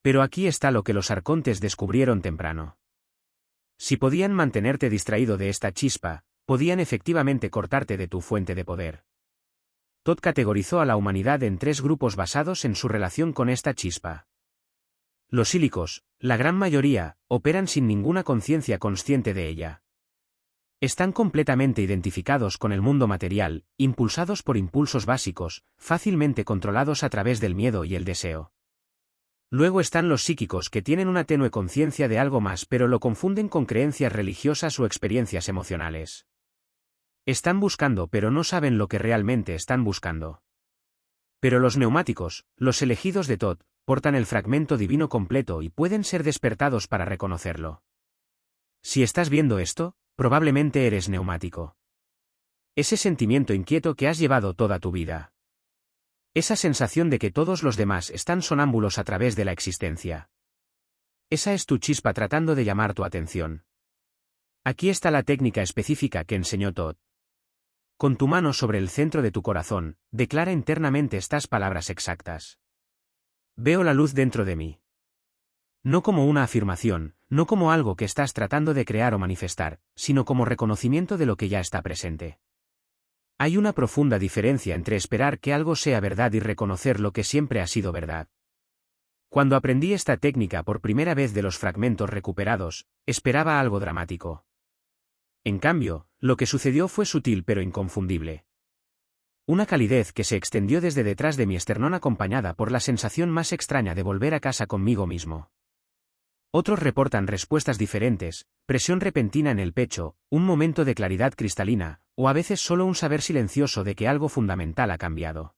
Pero aquí está lo que los arcontes descubrieron temprano. Si podían mantenerte distraído de esta chispa, podían efectivamente cortarte de tu fuente de poder. Todd categorizó a la humanidad en 3 grupos basados en su relación con esta chispa. Los sílicos, la gran mayoría, operan sin ninguna conciencia consciente de ella. Están completamente identificados con el mundo material, impulsados por impulsos básicos, fácilmente controlados a través del miedo y el deseo. Luego están los psíquicos que tienen una tenue conciencia de algo más pero lo confunden con creencias religiosas o experiencias emocionales. Están buscando pero no saben lo que realmente están buscando. Pero los neumáticos, los elegidos de Todd, portan el fragmento divino completo y pueden ser despertados para reconocerlo. Si estás viendo esto, probablemente eres neumático. Ese sentimiento inquieto que has llevado toda tu vida. Esa sensación de que todos los demás están sonámbulos a través de la existencia. Esa es tu chispa tratando de llamar tu atención. Aquí está la técnica específica que enseñó Todd. Con tu mano sobre el centro de tu corazón, declara internamente estas palabras exactas. Veo la luz dentro de mí. No como una afirmación, no como algo que estás tratando de crear o manifestar, sino como reconocimiento de lo que ya está presente. Hay una profunda diferencia entre esperar que algo sea verdad y reconocer lo que siempre ha sido verdad. Cuando aprendí esta técnica por primera vez de los fragmentos recuperados, esperaba algo dramático. En cambio, lo que sucedió fue sutil pero inconfundible. Una calidez que se extendió desde detrás de mi esternón acompañada por la sensación más extraña de volver a casa conmigo mismo. Otros reportan respuestas diferentes, presión repentina en el pecho, un momento de claridad cristalina, o a veces solo un saber silencioso de que algo fundamental ha cambiado.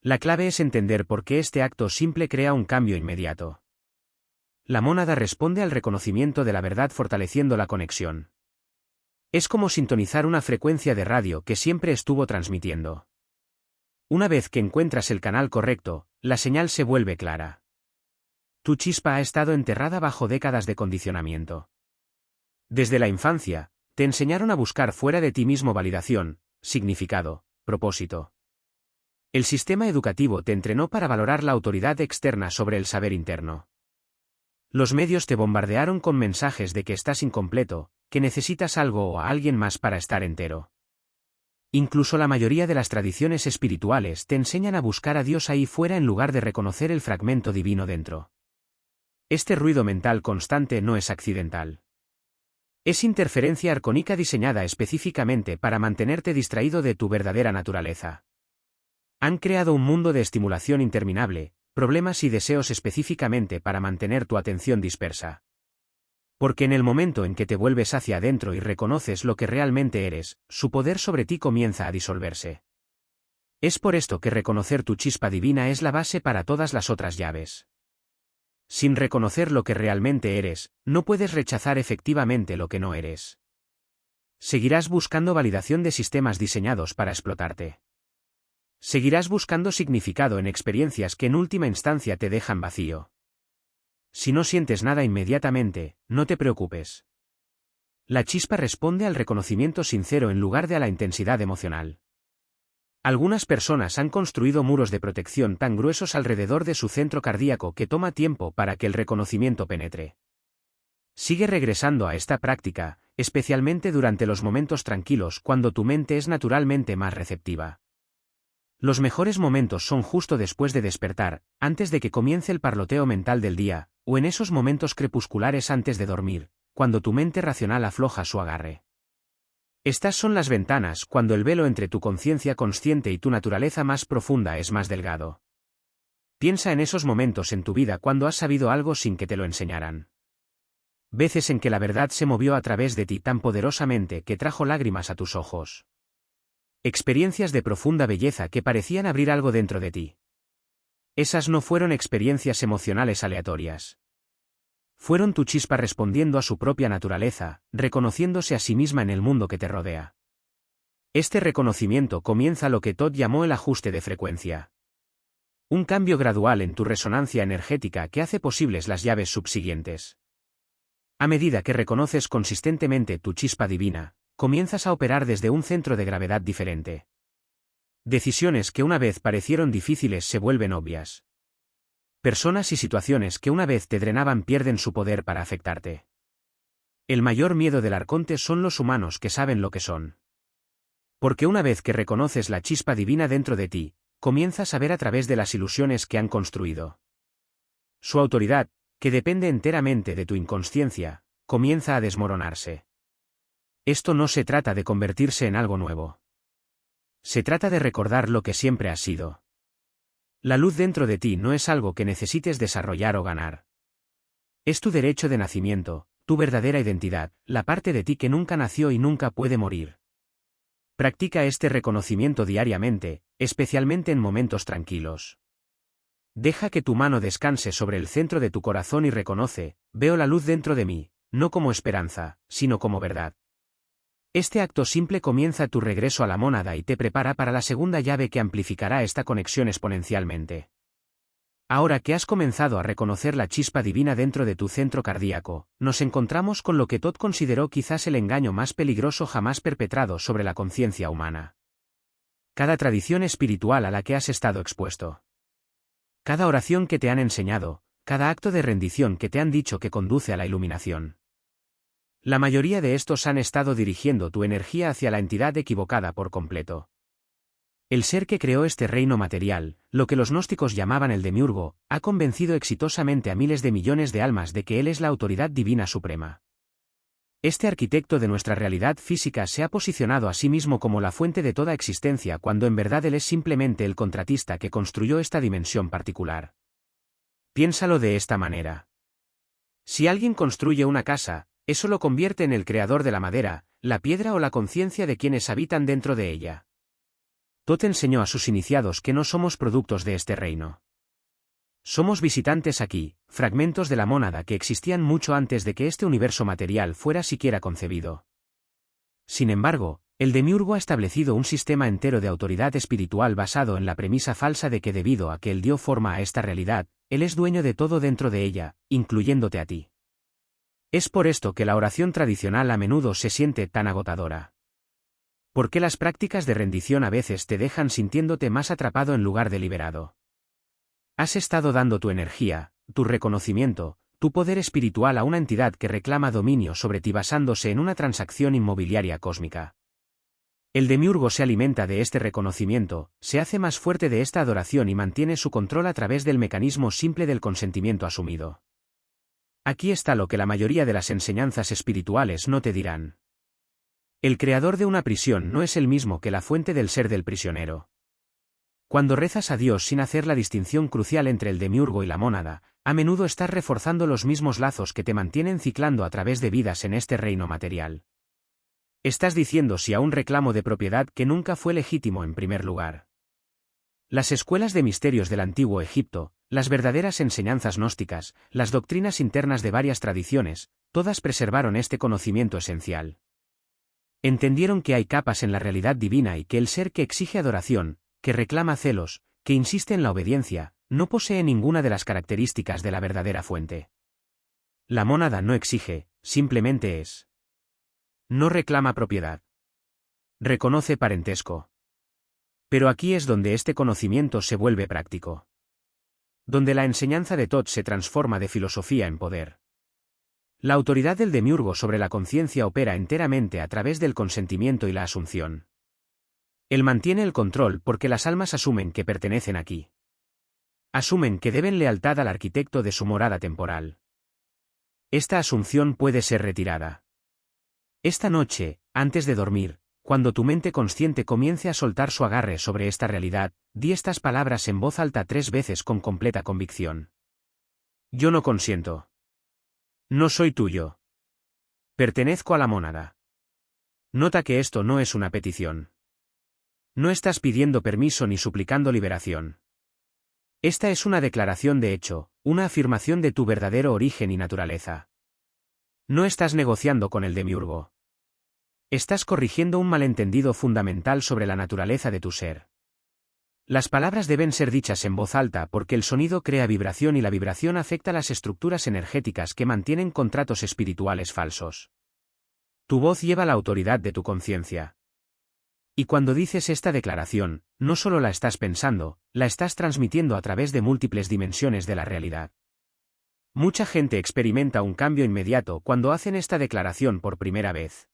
La clave es entender por qué este acto simple crea un cambio inmediato. La mónada responde al reconocimiento de la verdad fortaleciendo la conexión. Es como sintonizar una frecuencia de radio que siempre estuvo transmitiendo. Una vez que encuentras el canal correcto, la señal se vuelve clara. Tu chispa ha estado enterrada bajo décadas de condicionamiento. Desde la infancia, te enseñaron a buscar fuera de ti mismo validación, significado, propósito. El sistema educativo te entrenó para valorar la autoridad externa sobre el saber interno. Los medios te bombardearon con mensajes de que estás incompleto, que necesitas algo o a alguien más para estar entero. Incluso la mayoría de las tradiciones espirituales te enseñan a buscar a Dios ahí fuera en lugar de reconocer el fragmento divino dentro. Este ruido mental constante no es accidental. Es interferencia arcónica diseñada específicamente para mantenerte distraído de tu verdadera naturaleza. Han creado un mundo de estimulación interminable, problemas y deseos específicamente para mantener tu atención dispersa. Porque en el momento en que te vuelves hacia adentro y reconoces lo que realmente eres, su poder sobre ti comienza a disolverse. Es por esto que reconocer tu chispa divina es la base para todas las otras llaves. Sin reconocer lo que realmente eres, no puedes rechazar efectivamente lo que no eres. Seguirás buscando validación de sistemas diseñados para explotarte. Seguirás buscando significado en experiencias que en última instancia te dejan vacío. Si no sientes nada inmediatamente, no te preocupes. La chispa responde al reconocimiento sincero en lugar de a la intensidad emocional. Algunas personas han construido muros de protección tan gruesos alrededor de su centro cardíaco que toma tiempo para que el reconocimiento penetre. Sigue regresando a esta práctica, especialmente durante los momentos tranquilos cuando tu mente es naturalmente más receptiva. Los mejores momentos son justo después de despertar, antes de que comience el parloteo mental del día, o en esos momentos crepusculares antes de dormir, cuando tu mente racional afloja su agarre. Estas son las ventanas cuando el velo entre tu conciencia consciente y tu naturaleza más profunda es más delgado. Piensa en esos momentos en tu vida cuando has sabido algo sin que te lo enseñaran. Veces en que la verdad se movió a través de ti tan poderosamente que trajo lágrimas a tus ojos. Experiencias de profunda belleza que parecían abrir algo dentro de ti. Esas no fueron experiencias emocionales aleatorias. Fueron tu chispa respondiendo a su propia naturaleza, reconociéndose a sí misma en el mundo que te rodea. Este reconocimiento comienza lo que Todd llamó el ajuste de frecuencia. Un cambio gradual en tu resonancia energética que hace posibles las llaves subsiguientes. A medida que reconoces consistentemente tu chispa divina, comienzas a operar desde un centro de gravedad diferente. Decisiones que una vez parecieron difíciles se vuelven obvias. Personas y situaciones que una vez te drenaban pierden su poder para afectarte. El mayor miedo del arconte son los humanos que saben lo que son. Porque una vez que reconoces la chispa divina dentro de ti, comienzas a ver a través de las ilusiones que han construido. Su autoridad, que depende enteramente de tu inconsciencia, comienza a desmoronarse. Esto no se trata de convertirse en algo nuevo. Se trata de recordar lo que siempre has sido. La luz dentro de ti no es algo que necesites desarrollar o ganar. Es tu derecho de nacimiento, tu verdadera identidad, la parte de ti que nunca nació y nunca puede morir. Practica este reconocimiento diariamente, especialmente en momentos tranquilos. Deja que tu mano descanse sobre el centro de tu corazón y reconoce: veo la luz dentro de mí, no como esperanza, sino como verdad. Este acto simple comienza tu regreso a la mónada y te prepara para la segunda llave que amplificará esta conexión exponencialmente. Ahora que has comenzado a reconocer la chispa divina dentro de tu centro cardíaco, nos encontramos con lo que Todd consideró quizás el engaño más peligroso jamás perpetrado sobre la conciencia humana. Cada tradición espiritual a la que has estado expuesto. Cada oración que te han enseñado, cada acto de rendición que te han dicho que conduce a la iluminación. La mayoría de estos han estado dirigiendo tu energía hacia la entidad equivocada por completo. El ser que creó este reino material, lo que los gnósticos llamaban el demiurgo, ha convencido exitosamente a miles de millones de almas de que él es la autoridad divina suprema. Este arquitecto de nuestra realidad física se ha posicionado a sí mismo como la fuente de toda existencia cuando en verdad él es simplemente el contratista que construyó esta dimensión particular. Piénsalo de esta manera. Si alguien construye una casa, eso lo convierte en el creador de la madera, la piedra o la conciencia de quienes habitan dentro de ella. Todd enseñó a sus iniciados que no somos productos de este reino. Somos visitantes aquí, fragmentos de la mónada que existían mucho antes de que este universo material fuera siquiera concebido. Sin embargo, el demiurgo ha establecido un sistema entero de autoridad espiritual basado en la premisa falsa de que debido a que él dio forma a esta realidad, él es dueño de todo dentro de ella, incluyéndote a ti. Es por esto que la oración tradicional a menudo se siente tan agotadora. ¿Por qué las prácticas de rendición a veces te dejan sintiéndote más atrapado en lugar de liberado? Has estado dando tu energía, tu reconocimiento, tu poder espiritual a una entidad que reclama dominio sobre ti basándose en una transacción inmobiliaria cósmica. El demiurgo se alimenta de este reconocimiento, se hace más fuerte de esta adoración y mantiene su control a través del mecanismo simple del consentimiento asumido. Aquí está lo que la mayoría de las enseñanzas espirituales no te dirán. El creador de una prisión no es el mismo que la fuente del ser del prisionero. Cuando rezas a Dios sin hacer la distinción crucial entre el demiurgo y la mónada, a menudo estás reforzando los mismos lazos que te mantienen ciclando a través de vidas en este reino material. Estás diciendo sí a un reclamo de propiedad que nunca fue legítimo en primer lugar. Las escuelas de misterios del antiguo Egipto, las verdaderas enseñanzas gnósticas, las doctrinas internas de varias tradiciones, todas preservaron este conocimiento esencial. Entendieron que hay capas en la realidad divina y que el ser que exige adoración, que reclama celos, que insiste en la obediencia, no posee ninguna de las características de la verdadera fuente. La mónada no exige, simplemente es. No reclama propiedad. Reconoce parentesco. Pero aquí es donde este conocimiento se vuelve práctico. Donde la enseñanza de Todd se transforma de filosofía en poder. La autoridad del demiurgo sobre la conciencia opera enteramente a través del consentimiento y la asunción. Él mantiene el control porque las almas asumen que pertenecen aquí. Asumen que deben lealtad al arquitecto de su morada temporal. Esta asunción puede ser retirada. Esta noche, antes de dormir, cuando tu mente consciente comience a soltar su agarre sobre esta realidad, di estas palabras en voz alta 3 veces con completa convicción. Yo no consiento. No soy tuyo. Pertenezco a la mónada. Nota que esto no es una petición. No estás pidiendo permiso ni suplicando liberación. Esta es una declaración de hecho, una afirmación de tu verdadero origen y naturaleza. No estás negociando con el demiurgo. Estás corrigiendo un malentendido fundamental sobre la naturaleza de tu ser. Las palabras deben ser dichas en voz alta porque el sonido crea vibración y la vibración afecta las estructuras energéticas que mantienen contratos espirituales falsos. Tu voz lleva la autoridad de tu conciencia. Y cuando dices esta declaración, no solo la estás pensando, la estás transmitiendo a través de múltiples dimensiones de la realidad. Mucha gente experimenta un cambio inmediato cuando hacen esta declaración por primera vez.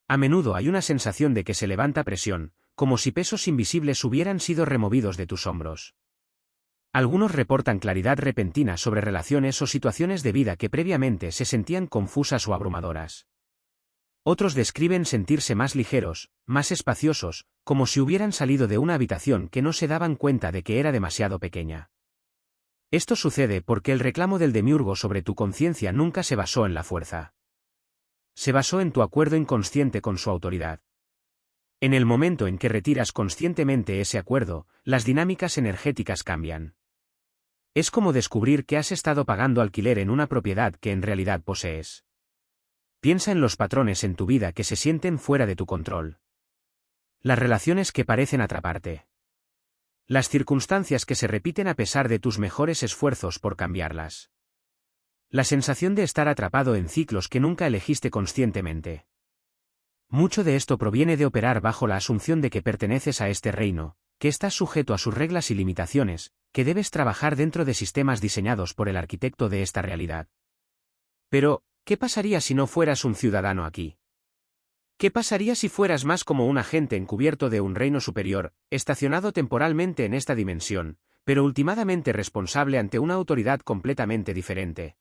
A menudo hay una sensación de que se levanta presión, como si pesos invisibles hubieran sido removidos de tus hombros. Algunos reportan claridad repentina sobre relaciones o situaciones de vida que previamente se sentían confusas o abrumadoras. Otros describen sentirse más ligeros, más espaciosos, como si hubieran salido de una habitación que no se daban cuenta de que era demasiado pequeña. Esto sucede porque el reclamo del demiurgo sobre tu conciencia nunca se basó en la fuerza. Se basó en tu acuerdo inconsciente con su autoridad. En el momento en que retiras conscientemente ese acuerdo, las dinámicas energéticas cambian. Es como descubrir que has estado pagando alquiler en una propiedad que en realidad posees. Piensa en los patrones en tu vida que se sienten fuera de tu control. Las relaciones que parecen atraparte. Las circunstancias que se repiten a pesar de tus mejores esfuerzos por cambiarlas. La sensación de estar atrapado en ciclos que nunca elegiste conscientemente. Mucho de esto proviene de operar bajo la asunción de que perteneces a este reino, que estás sujeto a sus reglas y limitaciones, que debes trabajar dentro de sistemas diseñados por el arquitecto de esta realidad. Pero, ¿qué pasaría si no fueras un ciudadano aquí? ¿Qué pasaría si fueras más como un agente encubierto de un reino superior, estacionado temporalmente en esta dimensión, pero ultimadamente responsable ante una autoridad completamente diferente?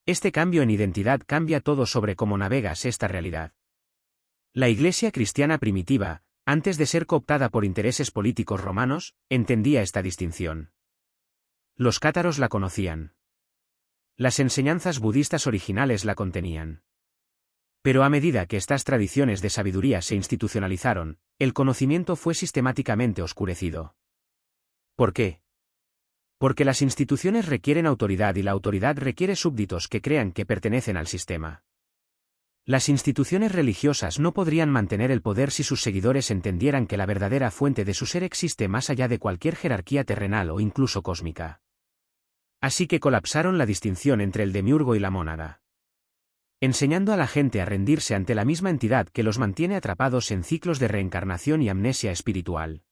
Este cambio en identidad cambia todo sobre cómo navegas esta realidad. La Iglesia cristiana primitiva, antes de ser cooptada por intereses políticos romanos, entendía esta distinción. Los cátaros la conocían. Las enseñanzas budistas originales la contenían. Pero a medida que estas tradiciones de sabiduría se institucionalizaron, el conocimiento fue sistemáticamente oscurecido. ¿Por qué? Porque las instituciones requieren autoridad y la autoridad requiere súbditos que crean que pertenecen al sistema. Las instituciones religiosas no podrían mantener el poder si sus seguidores entendieran que la verdadera fuente de su ser existe más allá de cualquier jerarquía terrenal o incluso cósmica. Así que colapsaron la distinción entre el demiurgo y la mónada. Enseñando a la gente a rendirse ante la misma entidad que los mantiene atrapados en ciclos de reencarnación y amnesia espiritual.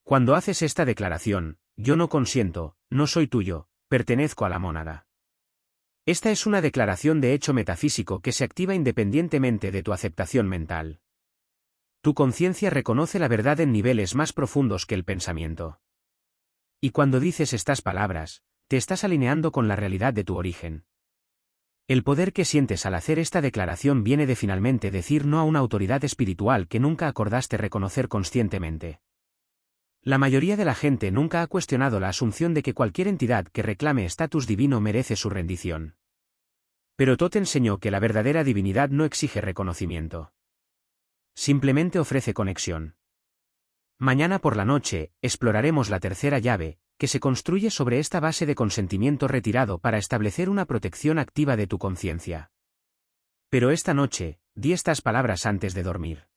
Cuando haces esta declaración, yo no consiento, no soy tuyo, pertenezco a la mónada. Esta es una declaración de hecho metafísico que se activa independientemente de tu aceptación mental. Tu conciencia reconoce la verdad en niveles más profundos que el pensamiento. Y cuando dices estas palabras, te estás alineando con la realidad de tu origen. El poder que sientes al hacer esta declaración viene de finalmente decir no a una autoridad espiritual que nunca acordaste reconocer conscientemente. La mayoría de la gente nunca ha cuestionado la asunción de que cualquier entidad que reclame estatus divino merece su rendición. Pero Thoth enseñó que la verdadera divinidad no exige reconocimiento. Simplemente ofrece conexión. Mañana por la noche, exploraremos la tercera llave, que se construye sobre esta base de consentimiento retirado para establecer una protección activa de tu conciencia. Pero esta noche, di estas palabras antes de dormir.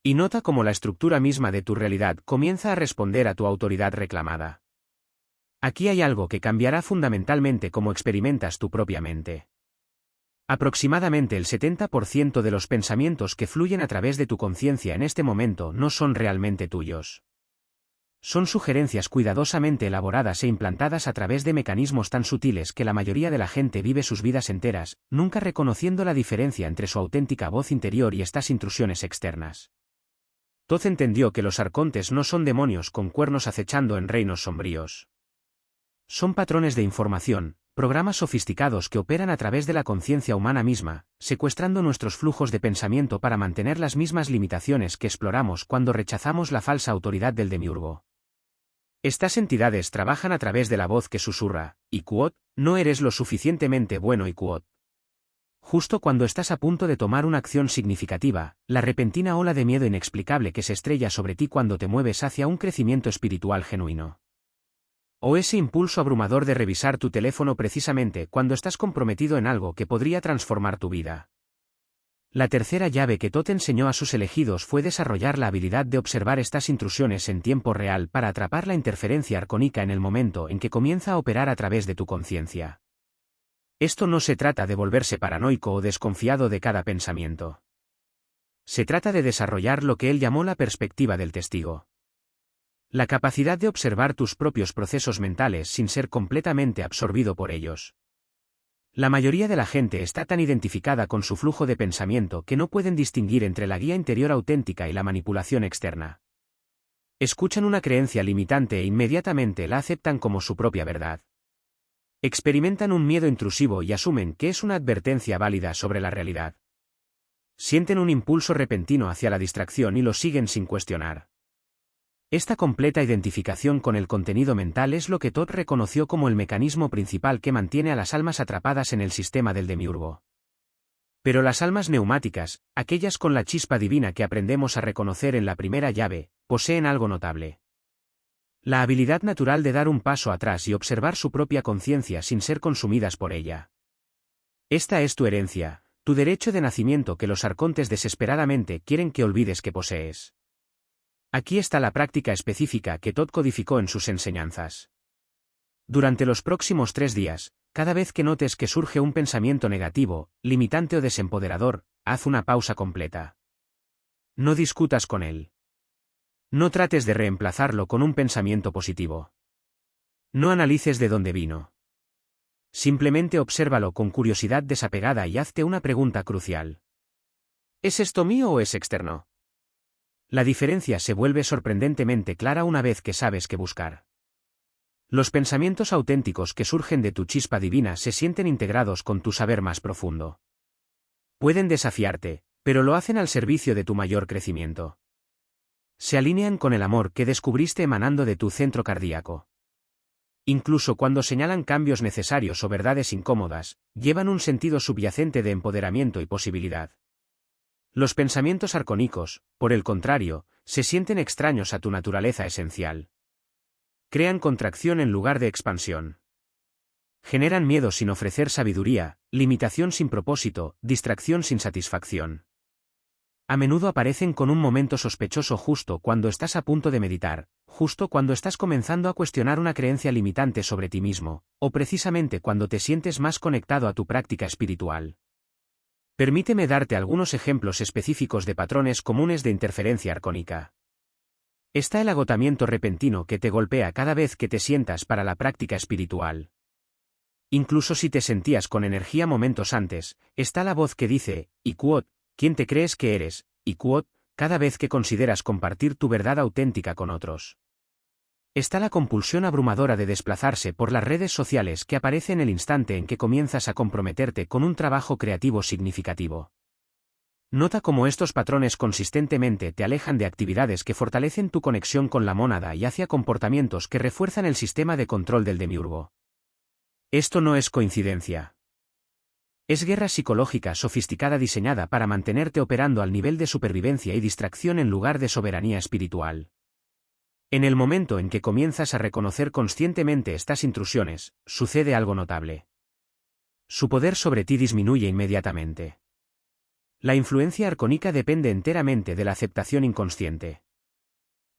Y nota cómo la estructura misma de tu realidad comienza a responder a tu autoridad reclamada. Aquí hay algo que cambiará fundamentalmente cómo experimentas tu propia mente. Aproximadamente el 70% de los pensamientos que fluyen a través de tu conciencia en este momento no son realmente tuyos. Son sugerencias cuidadosamente elaboradas e implantadas a través de mecanismos tan sutiles que la mayoría de la gente vive sus vidas enteras, nunca reconociendo la diferencia entre su auténtica voz interior y estas intrusiones externas. Thoth entendió que los arcontes no son demonios con cuernos acechando en reinos sombríos. Son patrones de información, programas sofisticados que operan a través de la conciencia humana misma, secuestrando nuestros flujos de pensamiento para mantener las mismas limitaciones que exploramos cuando rechazamos la falsa autoridad del demiurgo. Estas entidades trabajan a través de la voz que susurra, Iquot, no eres lo suficientemente bueno Iquot. Justo cuando estás a punto de tomar una acción significativa, la repentina ola de miedo inexplicable que se estrella sobre ti cuando te mueves hacia un crecimiento espiritual genuino. O ese impulso abrumador de revisar tu teléfono precisamente cuando estás comprometido en algo que podría transformar tu vida. La tercera llave que Thoth enseñó a sus elegidos fue desarrollar la habilidad de observar estas intrusiones en tiempo real para atrapar la interferencia arcónica en el momento en que comienza a operar a través de tu conciencia. Esto no se trata de volverse paranoico o desconfiado de cada pensamiento. Se trata de desarrollar lo que él llamó la perspectiva del testigo. La capacidad de observar tus propios procesos mentales sin ser completamente absorbido por ellos. La mayoría de la gente está tan identificada con su flujo de pensamiento que no pueden distinguir entre la guía interior auténtica y la manipulación externa. Escuchan una creencia limitante e inmediatamente la aceptan como su propia verdad. Experimentan un miedo intrusivo y asumen que es una advertencia válida sobre la realidad. Sienten un impulso repentino hacia la distracción y lo siguen sin cuestionar. Esta completa identificación con el contenido mental es lo que Todd reconoció como el mecanismo principal que mantiene a las almas atrapadas en el sistema del demiurgo. Pero las almas neumáticas, aquellas con la chispa divina que aprendemos a reconocer en la primera llave, poseen algo notable. La habilidad natural de dar un paso atrás y observar su propia conciencia sin ser consumidas por ella. Esta es tu herencia, tu derecho de nacimiento que los arcontes desesperadamente quieren que olvides que posees. Aquí está la práctica específica que Todd codificó en sus enseñanzas. Durante los próximos 3 días, cada vez que notes que surge un pensamiento negativo, limitante o desempoderador, haz una pausa completa. No discutas con él. No trates de reemplazarlo con un pensamiento positivo. No analices de dónde vino. Simplemente obsérvalo con curiosidad desapegada y hazte una pregunta crucial. ¿Es esto mío o es externo? La diferencia se vuelve sorprendentemente clara una vez que sabes qué buscar. Los pensamientos auténticos que surgen de tu chispa divina se sienten integrados con tu saber más profundo. Pueden desafiarte, pero lo hacen al servicio de tu mayor crecimiento. Se alinean con el amor que descubriste emanando de tu centro cardíaco. Incluso cuando señalan cambios necesarios o verdades incómodas, llevan un sentido subyacente de empoderamiento y posibilidad. Los pensamientos arcónicos, por el contrario, se sienten extraños a tu naturaleza esencial. Crean contracción en lugar de expansión. Generan miedo sin ofrecer sabiduría, limitación sin propósito, distracción sin satisfacción. A menudo aparecen con un momento sospechoso justo cuando estás a punto de meditar, justo cuando estás comenzando a cuestionar una creencia limitante sobre ti mismo, o precisamente cuando te sientes más conectado a tu práctica espiritual. Permíteme darte algunos ejemplos específicos de patrones comunes de interferencia arcónica. Está el agotamiento repentino que te golpea cada vez que te sientas para la práctica espiritual. Incluso si te sentías con energía momentos antes, está la voz que dice, Iquot, ¿quién te crees que eres? Iquot, cada vez que consideras compartir tu verdad auténtica con otros. Está la compulsión abrumadora de desplazarse por las redes sociales que aparece en el instante en que comienzas a comprometerte con un trabajo creativo significativo. Nota cómo estos patrones consistentemente te alejan de actividades que fortalecen tu conexión con la mónada y hacia comportamientos que refuerzan el sistema de control del demiurgo. Esto no es coincidencia. Es guerra psicológica sofisticada diseñada para mantenerte operando al nivel de supervivencia y distracción en lugar de soberanía espiritual. En el momento en que comienzas a reconocer conscientemente estas intrusiones, sucede algo notable. Su poder sobre ti disminuye inmediatamente. La influencia arcónica depende enteramente de la aceptación inconsciente.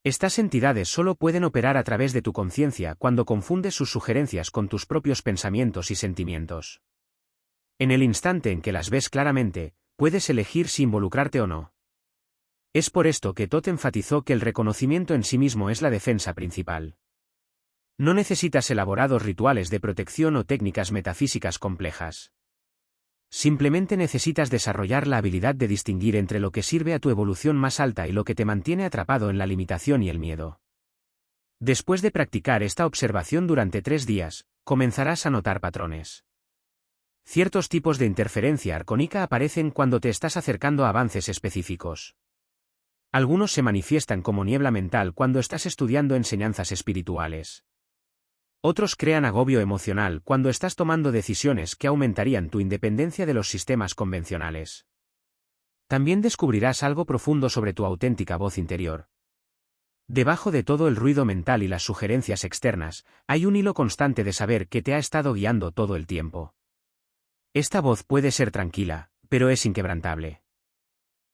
Estas entidades solo pueden operar a través de tu conciencia cuando confundes sus sugerencias con tus propios pensamientos y sentimientos. En el instante en que las ves claramente, puedes elegir si involucrarte o no. Es por esto que Todd enfatizó que el reconocimiento en sí mismo es la defensa principal. No necesitas elaborados rituales de protección o técnicas metafísicas complejas. Simplemente necesitas desarrollar la habilidad de distinguir entre lo que sirve a tu evolución más alta y lo que te mantiene atrapado en la limitación y el miedo. Después de practicar esta observación durante 3 días, comenzarás a notar patrones. Ciertos tipos de interferencia arcónica aparecen cuando te estás acercando a avances específicos. Algunos se manifiestan como niebla mental cuando estás estudiando enseñanzas espirituales. Otros crean agobio emocional cuando estás tomando decisiones que aumentarían tu independencia de los sistemas convencionales. También descubrirás algo profundo sobre tu auténtica voz interior. Debajo de todo el ruido mental y las sugerencias externas, hay un hilo constante de saber que te ha estado guiando todo el tiempo. Esta voz puede ser tranquila, pero es inquebrantable.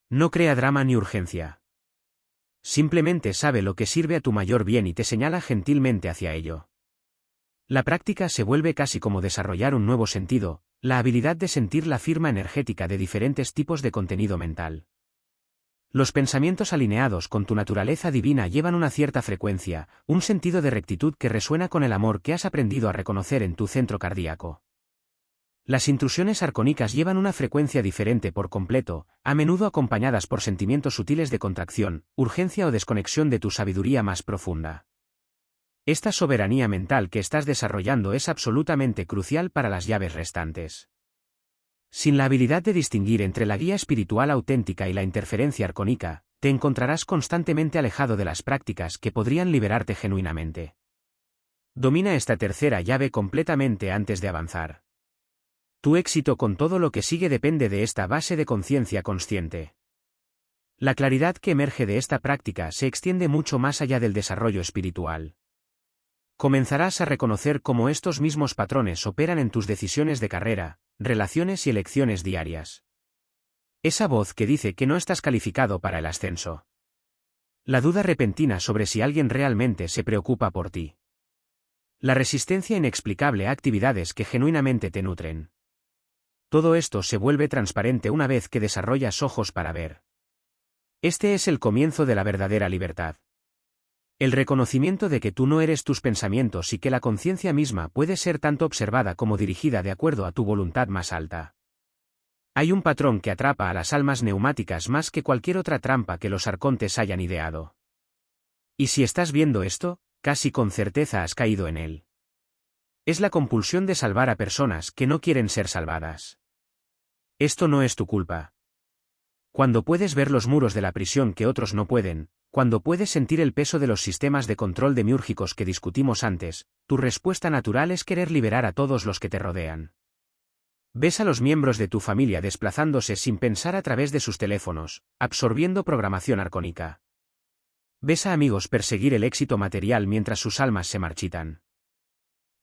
No crea drama ni urgencia. Simplemente sabe lo que sirve a tu mayor bien y te señala gentilmente hacia ello. La práctica se vuelve casi como desarrollar un nuevo sentido, la habilidad de sentir la firma energética de diferentes tipos de contenido mental. Los pensamientos alineados con tu naturaleza divina llevan una cierta frecuencia, un sentido de rectitud que resuena con el amor que has aprendido a reconocer en tu centro cardíaco. Las intrusiones arcónicas llevan una frecuencia diferente por completo, a menudo acompañadas por sentimientos sutiles de contracción, urgencia o desconexión de tu sabiduría más profunda. Esta soberanía mental que estás desarrollando es absolutamente crucial para las llaves restantes. Sin la habilidad de distinguir entre la guía espiritual auténtica y la interferencia arcónica, te encontrarás constantemente alejado de las prácticas que podrían liberarte genuinamente. Domina esta tercera llave completamente antes de avanzar. Tu éxito con todo lo que sigue depende de esta base de conciencia consciente. La claridad que emerge de esta práctica se extiende mucho más allá del desarrollo espiritual. Comenzarás a reconocer cómo estos mismos patrones operan en tus decisiones de carrera, relaciones y elecciones diarias. Esa voz que dice que no estás calificado para el ascenso. La duda repentina sobre si alguien realmente se preocupa por ti. La resistencia inexplicable a actividades que genuinamente te nutren. Todo esto se vuelve transparente una vez que desarrollas ojos para ver. Este es el comienzo de la verdadera libertad. El reconocimiento de que tú no eres tus pensamientos y que la conciencia misma puede ser tanto observada como dirigida de acuerdo a tu voluntad más alta. Hay un patrón que atrapa a las almas neumáticas más que cualquier otra trampa que los arcontes hayan ideado. Y si estás viendo esto, casi con certeza has caído en él. Es la compulsión de salvar a personas que no quieren ser salvadas. Esto no es tu culpa. Cuando puedes ver los muros de la prisión que otros no pueden, cuando puedes sentir el peso de los sistemas de control demiúrgicos que discutimos antes, tu respuesta natural es querer liberar a todos los que te rodean. Ves a los miembros de tu familia desplazándose sin pensar a través de sus teléfonos, absorbiendo programación arcónica. Ves a amigos perseguir el éxito material mientras sus almas se marchitan.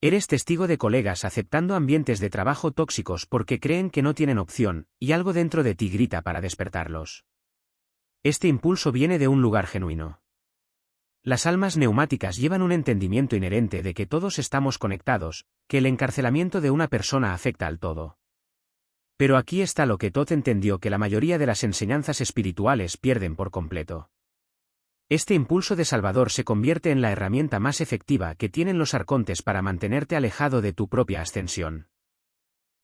Eres testigo de colegas aceptando ambientes de trabajo tóxicos porque creen que no tienen opción, y algo dentro de ti grita para despertarlos. Este impulso viene de un lugar genuino. Las almas neumáticas llevan un entendimiento inherente de que todos estamos conectados, que el encarcelamiento de una persona afecta al todo. Pero aquí está lo que Thoth entendió que la mayoría de las enseñanzas espirituales pierden por completo. Este impulso de salvador se convierte en la herramienta más efectiva que tienen los arcontes para mantenerte alejado de tu propia ascensión.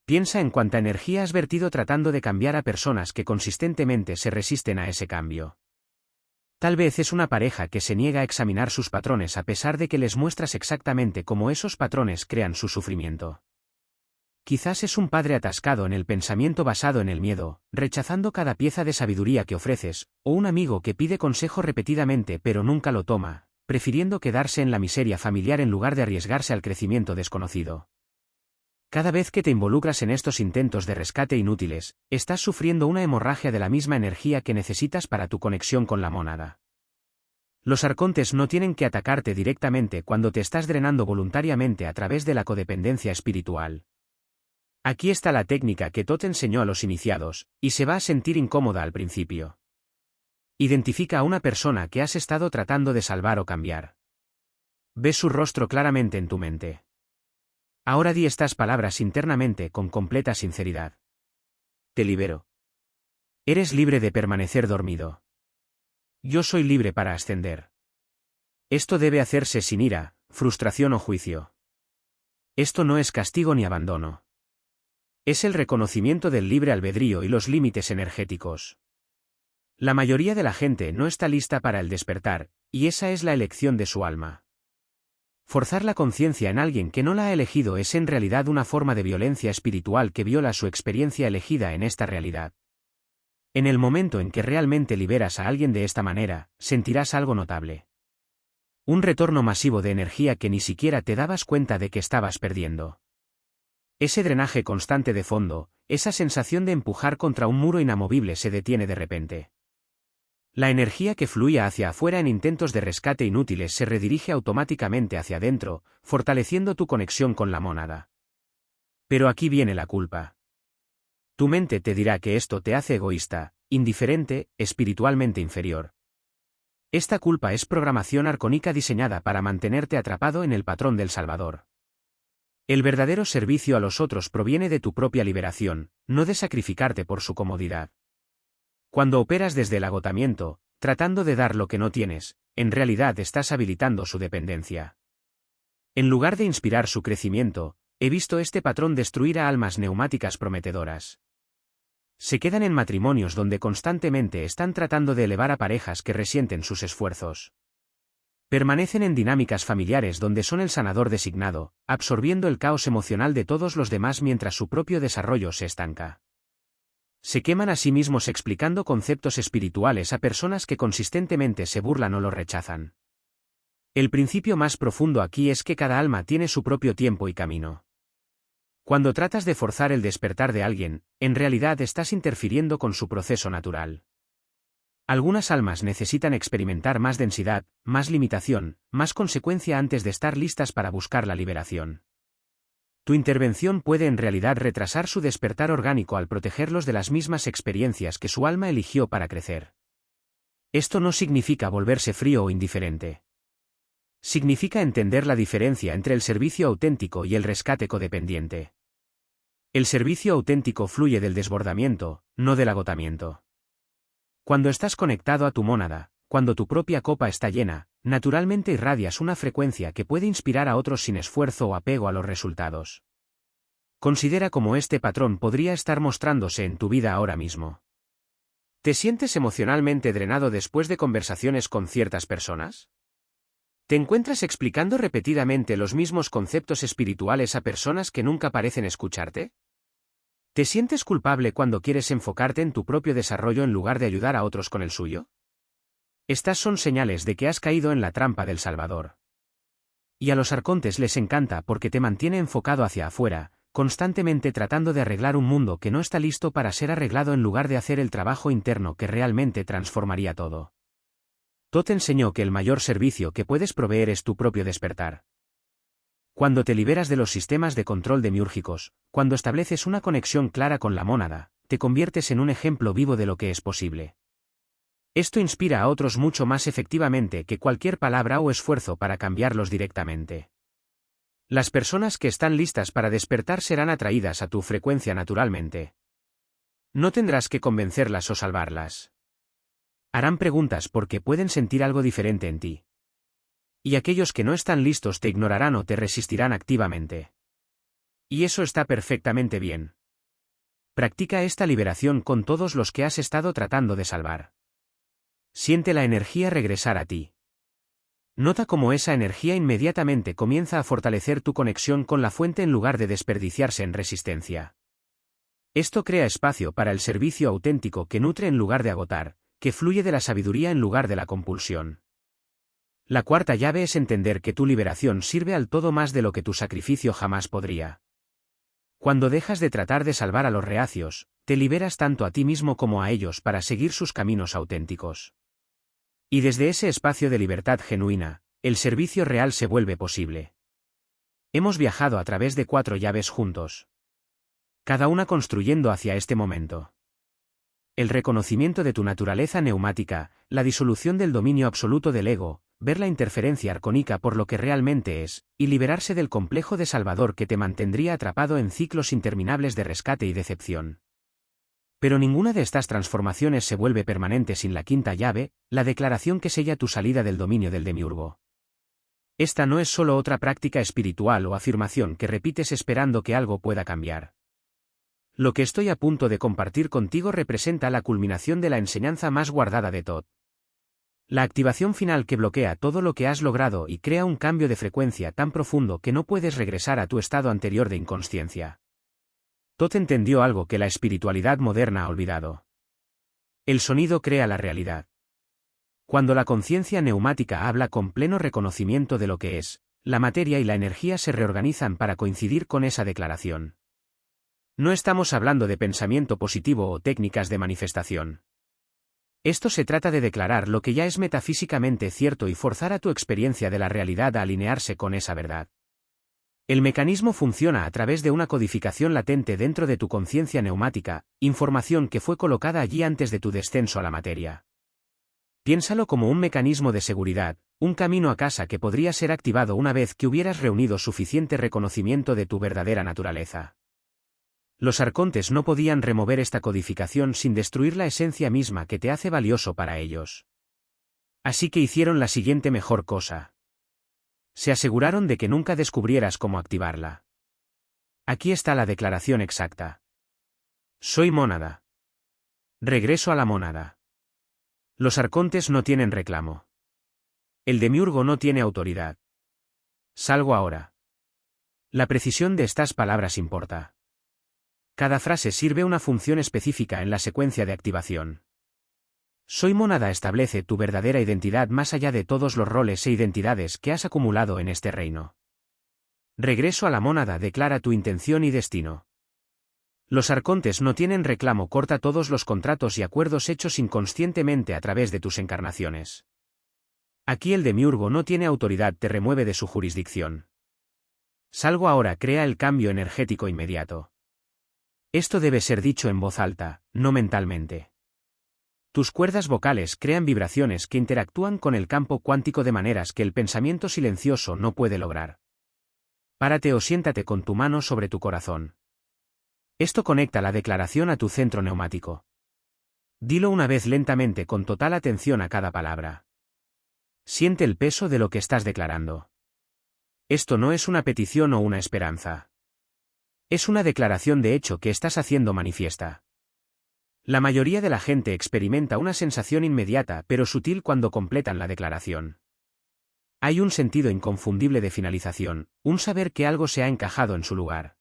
Piensa en cuánta energía has vertido tratando de cambiar a personas que consistentemente se resisten a ese cambio. Tal vez es una pareja que se niega a examinar sus patrones a pesar de que les muestras exactamente cómo esos patrones crean su sufrimiento. Quizás es un padre atascado en el pensamiento basado en el miedo, rechazando cada pieza de sabiduría que ofreces, o un amigo que pide consejo repetidamente pero nunca lo toma, prefiriendo quedarse en la miseria familiar en lugar de arriesgarse al crecimiento desconocido. Cada vez que te involucras en estos intentos de rescate inútiles, estás sufriendo una hemorragia de la misma energía que necesitas para tu conexión con la mónada. Los arcontes no tienen que atacarte directamente cuando te estás drenando voluntariamente a través de la codependencia espiritual. Aquí está la técnica que Thoth enseñó a los iniciados, y se va a sentir incómoda al principio. Identifica a una persona que has estado tratando de salvar o cambiar. Ves su rostro claramente en tu mente. Ahora di estas palabras internamente con completa sinceridad. Te libero. Eres libre de permanecer dormido. Yo soy libre para ascender. Esto debe hacerse sin ira, frustración o juicio. Esto no es castigo ni abandono. Es el reconocimiento del libre albedrío y los límites energéticos. La mayoría de la gente no está lista para el despertar, y esa es la elección de su alma. Forzar la conciencia en alguien que no la ha elegido es en realidad una forma de violencia espiritual que viola su experiencia elegida en esta realidad. En el momento en que realmente liberas a alguien de esta manera, sentirás algo notable. Un retorno masivo de energía que ni siquiera te dabas cuenta de que estabas perdiendo. Ese drenaje constante de fondo, esa sensación de empujar contra un muro inamovible se detiene de repente. La energía que fluía hacia afuera en intentos de rescate inútiles se redirige automáticamente hacia adentro, fortaleciendo tu conexión con la mónada. Pero aquí viene la culpa. Tu mente te dirá que esto te hace egoísta, indiferente, espiritualmente inferior. Esta culpa es programación arcónica diseñada para mantenerte atrapado en el patrón del Salvador. El verdadero servicio a los otros proviene de tu propia liberación, no de sacrificarte por su comodidad. Cuando operas desde el agotamiento, tratando de dar lo que no tienes, en realidad estás habilitando su dependencia. En lugar de inspirar su crecimiento, he visto este patrón destruir a almas neumáticas prometedoras. Se quedan en matrimonios donde constantemente están tratando de elevar a parejas que resienten sus esfuerzos. Permanecen en dinámicas familiares donde son el sanador designado, absorbiendo el caos emocional de todos los demás mientras su propio desarrollo se estanca. Se queman a sí mismos explicando conceptos espirituales a personas que consistentemente se burlan o los rechazan. El principio más profundo aquí es que cada alma tiene su propio tiempo y camino. Cuando tratas de forzar el despertar de alguien, en realidad estás interfiriendo con su proceso natural. Algunas almas necesitan experimentar más densidad, más limitación, más consecuencia antes de estar listas para buscar la liberación. Tu intervención puede en realidad retrasar su despertar orgánico al protegerlos de las mismas experiencias que su alma eligió para crecer. Esto no significa volverse frío o indiferente. Significa entender la diferencia entre el servicio auténtico y el rescate codependiente. El servicio auténtico fluye del desbordamiento, no del agotamiento. Cuando estás conectado a tu mónada, cuando tu propia copa está llena, naturalmente irradias una frecuencia que puede inspirar a otros sin esfuerzo o apego a los resultados. Considera cómo este patrón podría estar mostrándose en tu vida ahora mismo. ¿Te sientes emocionalmente drenado después de conversaciones con ciertas personas? ¿Te encuentras explicando repetidamente los mismos conceptos espirituales a personas que nunca parecen escucharte? ¿Te sientes culpable cuando quieres enfocarte en tu propio desarrollo en lugar de ayudar a otros con el suyo? Estas son señales de que has caído en la trampa del Salvador. Y a los arcontes les encanta porque te mantiene enfocado hacia afuera, constantemente tratando de arreglar un mundo que no está listo para ser arreglado en lugar de hacer el trabajo interno que realmente transformaría todo. Tot enseñó que el mayor servicio que puedes proveer es tu propio despertar. Cuando te liberas de los sistemas de control demiúrgicos, cuando estableces una conexión clara con la mónada, te conviertes en un ejemplo vivo de lo que es posible. Esto inspira a otros mucho más efectivamente que cualquier palabra o esfuerzo para cambiarlos directamente. Las personas que están listas para despertar serán atraídas a tu frecuencia naturalmente. No tendrás que convencerlas o salvarlas. Harán preguntas porque pueden sentir algo diferente en ti. Y aquellos que no están listos te ignorarán o te resistirán activamente. Y eso está perfectamente bien. Practica esta liberación con todos los que has estado tratando de salvar. Siente la energía regresar a ti. Nota cómo esa energía inmediatamente comienza a fortalecer tu conexión con la fuente en lugar de desperdiciarse en resistencia. Esto crea espacio para el servicio auténtico que nutre en lugar de agotar, que fluye de la sabiduría en lugar de la compulsión. La cuarta llave es entender que tu liberación sirve al todo más de lo que tu sacrificio jamás podría. Cuando dejas de tratar de salvar a los reacios, te liberas tanto a ti mismo como a ellos para seguir sus caminos auténticos. Y desde ese espacio de libertad genuina, el servicio real se vuelve posible. Hemos viajado a través de 4 llaves juntos. Cada una construyendo hacia este momento. El reconocimiento de tu naturaleza neumática, la disolución del dominio absoluto del ego, ver la interferencia arcónica por lo que realmente es, y liberarse del complejo de salvador que te mantendría atrapado en ciclos interminables de rescate y decepción. Pero ninguna de estas transformaciones se vuelve permanente sin la quinta llave, la declaración que sella tu salida del dominio del demiurgo. Esta no es solo otra práctica espiritual o afirmación que repites esperando que algo pueda cambiar. Lo que estoy a punto de compartir contigo representa la culminación de la enseñanza más guardada de Tot. La activación final que bloquea todo lo que has logrado y crea un cambio de frecuencia tan profundo que no puedes regresar a tu estado anterior de inconsciencia. Tot entendió algo que la espiritualidad moderna ha olvidado. El sonido crea la realidad. Cuando la conciencia neumática habla con pleno reconocimiento de lo que es, la materia y la energía se reorganizan para coincidir con esa declaración. No estamos hablando de pensamiento positivo o técnicas de manifestación. Esto se trata de declarar lo que ya es metafísicamente cierto y forzar a tu experiencia de la realidad a alinearse con esa verdad. El mecanismo funciona a través de una codificación latente dentro de tu conciencia neumática, información que fue colocada allí antes de tu descenso a la materia. Piénsalo como un mecanismo de seguridad, un camino a casa que podría ser activado una vez que hubieras reunido suficiente reconocimiento de tu verdadera naturaleza. Los arcontes no podían remover esta codificación sin destruir la esencia misma que te hace valioso para ellos. Así que hicieron la siguiente mejor cosa. Se aseguraron de que nunca descubrieras cómo activarla. Aquí está la declaración exacta. Soy mónada. Regreso a la mónada. Los arcontes no tienen reclamo. El demiurgo no tiene autoridad. Salgo ahora. La precisión de estas palabras importa. Cada frase sirve una función específica en la secuencia de activación. Soy mónada establece tu verdadera identidad más allá de todos los roles e identidades que has acumulado en este reino. Regreso a la mónada declara tu intención y destino. Los arcontes no tienen reclamo corta todos los contratos y acuerdos hechos inconscientemente a través de tus encarnaciones. Aquí el demiurgo no tiene autoridad, te remueve de su jurisdicción. Salgo ahora crea el cambio energético inmediato. Esto debe ser dicho en voz alta, no mentalmente. Tus cuerdas vocales crean vibraciones que interactúan con el campo cuántico de maneras que el pensamiento silencioso no puede lograr. Párate o siéntate con tu mano sobre tu corazón. Esto conecta la declaración a tu centro neumático. Dilo una vez lentamente con total atención a cada palabra. Siente el peso de lo que estás declarando. Esto no es una petición o una esperanza. Es una declaración de hecho que estás haciendo manifiesta. La mayoría de la gente experimenta una sensación inmediata pero sutil cuando completan la declaración. Hay un sentido inconfundible de finalización, un saber que algo se ha encajado en su lugar.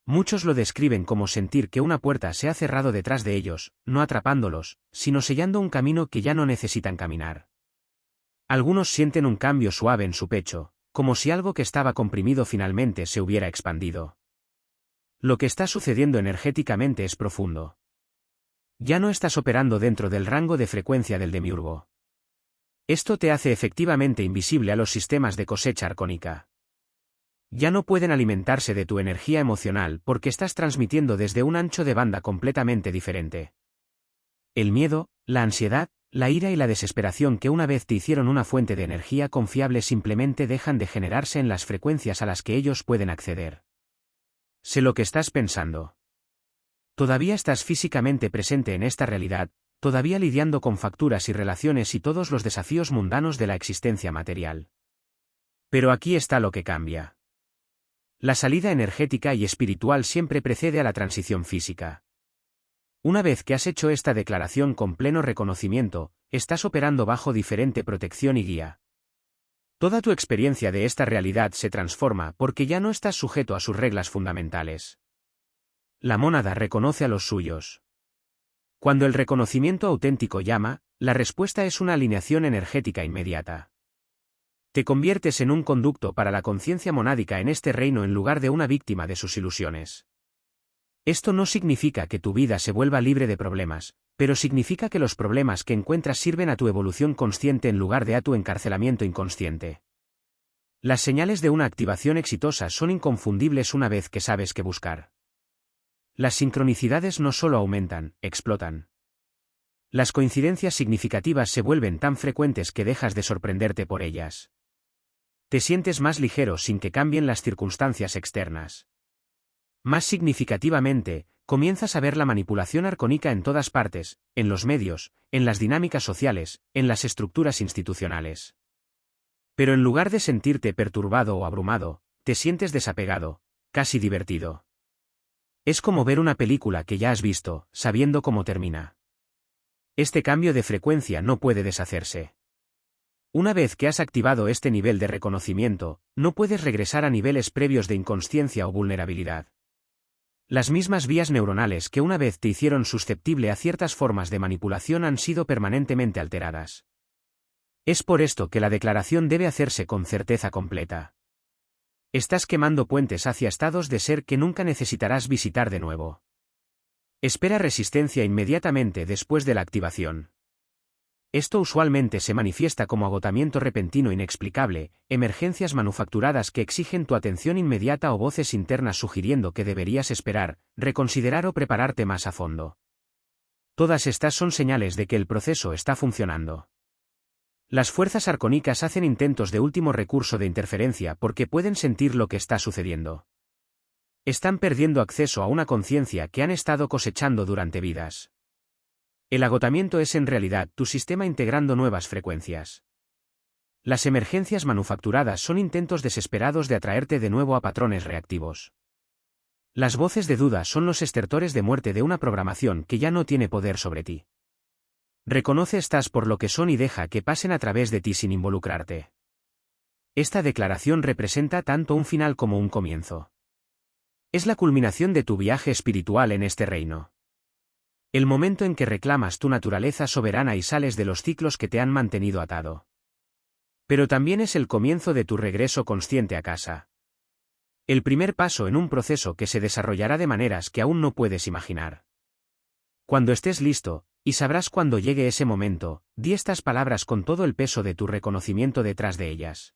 Muchos lo describen como sentir que una puerta se ha cerrado detrás de ellos, no atrapándolos, sino sellando un camino que ya no necesitan caminar. Algunos sienten un cambio suave en su pecho, como si algo que estaba comprimido finalmente se hubiera expandido. Lo que está sucediendo energéticamente es profundo. Ya no estás operando dentro del rango de frecuencia del demiurgo. Esto te hace efectivamente invisible a los sistemas de cosecha arcónica. Ya no pueden alimentarse de tu energía emocional porque estás transmitiendo desde un ancho de banda completamente diferente. El miedo, la ansiedad, la ira y la desesperación que una vez te hicieron una fuente de energía confiable simplemente dejan de generarse en las frecuencias a las que ellos pueden acceder. Sé lo que estás pensando. Todavía estás físicamente presente en esta realidad, todavía lidiando con facturas y relaciones y todos los desafíos mundanos de la existencia material. Pero aquí está lo que cambia. La salida energética y espiritual siempre precede a la transición física. Una vez que has hecho esta declaración con pleno reconocimiento, estás operando bajo diferente protección y guía. Toda tu experiencia de esta realidad se transforma porque ya no estás sujeto a sus reglas fundamentales. La mónada reconoce a los suyos. Cuando el reconocimiento auténtico llama, la respuesta es una alineación energética inmediata. Te conviertes en un conducto para la conciencia monádica en este reino en lugar de una víctima de sus ilusiones. Esto no significa que tu vida se vuelva libre de problemas, pero significa que los problemas que encuentras sirven a tu evolución consciente en lugar de a tu encarcelamiento inconsciente. Las señales de una activación exitosa son inconfundibles una vez que sabes qué buscar. Las sincronicidades no solo aumentan, explotan. Las coincidencias significativas se vuelven tan frecuentes que dejas de sorprenderte por ellas. Te sientes más ligero sin que cambien las circunstancias externas. Más significativamente, comienzas a ver la manipulación arcónica en todas partes, en los medios, en las dinámicas sociales, en las estructuras institucionales. Pero en lugar de sentirte perturbado o abrumado, te sientes desapegado, casi divertido. Es como ver una película que ya has visto, sabiendo cómo termina. Este cambio de frecuencia no puede deshacerse. Una vez que has activado este nivel de reconocimiento, no puedes regresar a niveles previos de inconsciencia o vulnerabilidad. Las mismas vías neuronales que una vez te hicieron susceptible a ciertas formas de manipulación han sido permanentemente alteradas. Es por esto que la declaración debe hacerse con certeza completa. Estás quemando puentes hacia estados de ser que nunca necesitarás visitar de nuevo. Espera resistencia inmediatamente después de la activación. Esto usualmente se manifiesta como agotamiento repentino inexplicable, emergencias manufacturadas que exigen tu atención inmediata o voces internas sugiriendo que deberías esperar, reconsiderar o prepararte más a fondo. Todas estas son señales de que el proceso está funcionando. Las fuerzas arcónicas hacen intentos de último recurso de interferencia porque pueden sentir lo que está sucediendo. Están perdiendo acceso a una conciencia que han estado cosechando durante vidas. El agotamiento es en realidad tu sistema integrando nuevas frecuencias. Las emergencias manufacturadas son intentos desesperados de atraerte de nuevo a patrones reactivos. Las voces de duda son los estertores de muerte de una programación que ya no tiene poder sobre ti. Reconoce estas por lo que son y deja que pasen a través de ti sin involucrarte. Esta declaración representa tanto un final como un comienzo. Es la culminación de tu viaje espiritual en este reino. El momento en que reclamas tu naturaleza soberana y sales de los ciclos que te han mantenido atado. Pero también es el comienzo de tu regreso consciente a casa. El primer paso en un proceso que se desarrollará de maneras que aún no puedes imaginar. Cuando estés listo, y sabrás cuando llegue ese momento, di estas palabras con todo el peso de tu reconocimiento detrás de ellas.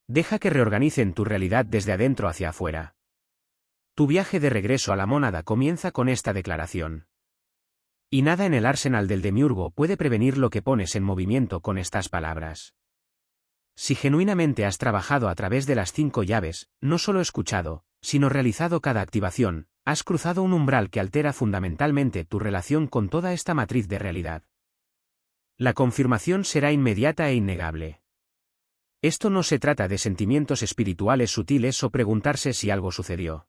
Deja que reorganicen tu realidad desde adentro hacia afuera. Tu viaje de regreso a la mónada comienza con esta declaración. Y nada en el arsenal del demiurgo puede prevenir lo que pones en movimiento con estas palabras. Si genuinamente has trabajado a través de las 5 llaves, no solo escuchado, sino realizado cada activación, has cruzado un umbral que altera fundamentalmente tu relación con toda esta matriz de realidad. La confirmación será inmediata e innegable. Esto no se trata de sentimientos espirituales sutiles o preguntarse si algo sucedió.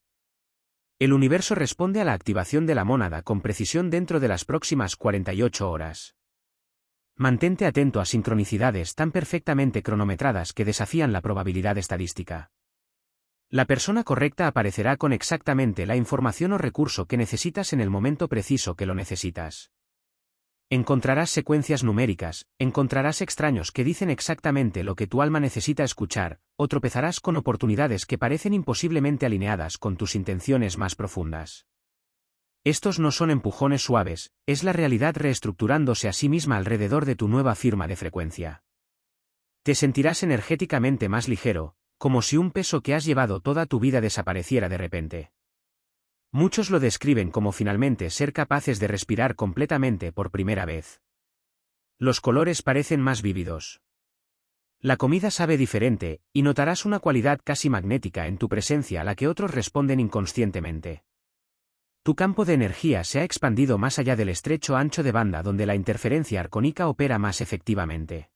El universo responde a la activación de la mónada con precisión dentro de las próximas 48 horas. Mantente atento a sincronicidades tan perfectamente cronometradas que desafían la probabilidad estadística. La persona correcta aparecerá con exactamente la información o recurso que necesitas en el momento preciso que lo necesitas. Encontrarás secuencias numéricas, encontrarás extraños que dicen exactamente lo que tu alma necesita escuchar, o tropezarás con oportunidades que parecen imposiblemente alineadas con tus intenciones más profundas. Estos no son empujones suaves, es la realidad reestructurándose a sí misma alrededor de tu nueva firma de frecuencia. Te sentirás energéticamente más ligero, como si un peso que has llevado toda tu vida desapareciera de repente. Muchos lo describen como finalmente ser capaces de respirar completamente por primera vez. Los colores parecen más vívidos. La comida sabe diferente, y notarás una cualidad casi magnética en tu presencia a la que otros responden inconscientemente. Tu campo de energía se ha expandido más allá del estrecho ancho de banda donde la interferencia arcónica opera más efectivamente.